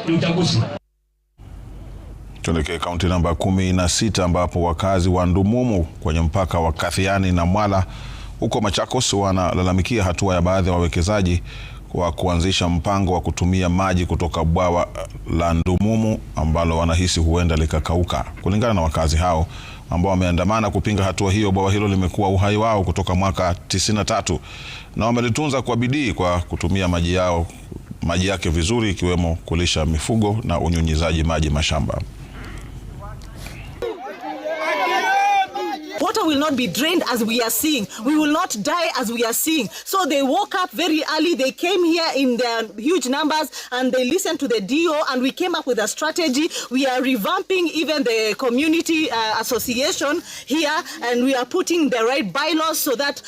ni uchaguzi. Tuelekee kaunti namba 16 ambapo wakazi wa Ndumumu kwenye mpaka wa Kathiani na Mwala huko Machakos wanalalamikia hatua ya baadhi ya wawekezaji wa kuanzisha mpango wa kutumia maji kutoka bwawa la Ndumumu ambalo wanahisi huenda likakauka. Kulingana na wakazi hao ambao wameandamana kupinga hatua hiyo, bwawa hilo limekuwa uhai wao kutoka mwaka 93 na wamelitunza kwa bidii kwa kutumia maji yake vizuri, ikiwemo kulisha mifugo na unyunyizaji maji mashamba. Water will not be drained as we are seeing. We will not die as we are seeing. So they woke up very early. They came here in their huge numbers and they listened to the DO, and we came up with a strategy. We are revamping even the community association here, and we are putting the right bylaws so that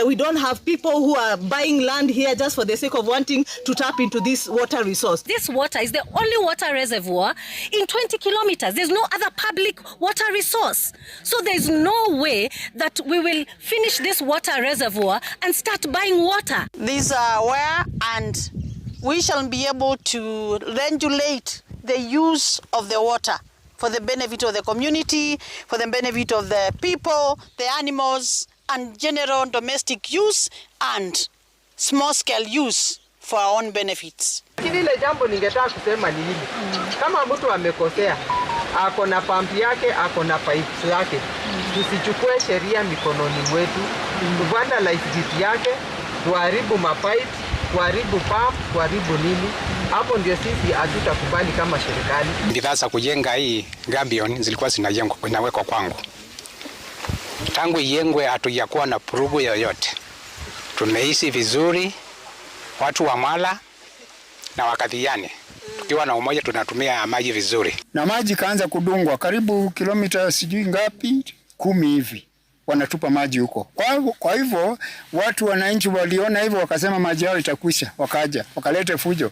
we don't have people who are buying land here just for the sake of wanting to tap into this water resource. This water is the only water reservoir in 20 kilometers. There's no other public water resource. So there's no way that we will finish this water reservoir and start buying water. These are where, and we shall be able to regulate the use of the water for the benefit of the community, for the benefit of the people, the animals, and general domestic use and small scale use for our own benefits. Ile jambo ningetaka kusema ni hili. Kama mtu amekosea, ako na pump yake, ako na pipes yake, tusichukue sheria mikononi mwetu. Tuvandalize vitu yake, tuharibu mapipe, tuharibu pump, tuharibu nini. Hapo ndio sisi hatutakubali kama serikali. Bidhaa za kujenga hii gabion zilikuwa zinawekwa kwangu. Tangu ijengwe hatujakuwa na purugu yoyote. Tumeishi vizuri, watu wa Mwala na wa Kathiani tukiwa na umoja, tunatumia maji vizuri. Na maji kaanza kudungwa karibu kilomita sijui ngapi 10 hivi, wanatupa maji huko. Kwa hivyo watu wananchi waliona hivyo wakasema maji yao itakwisha, wakaja wakalete fujo.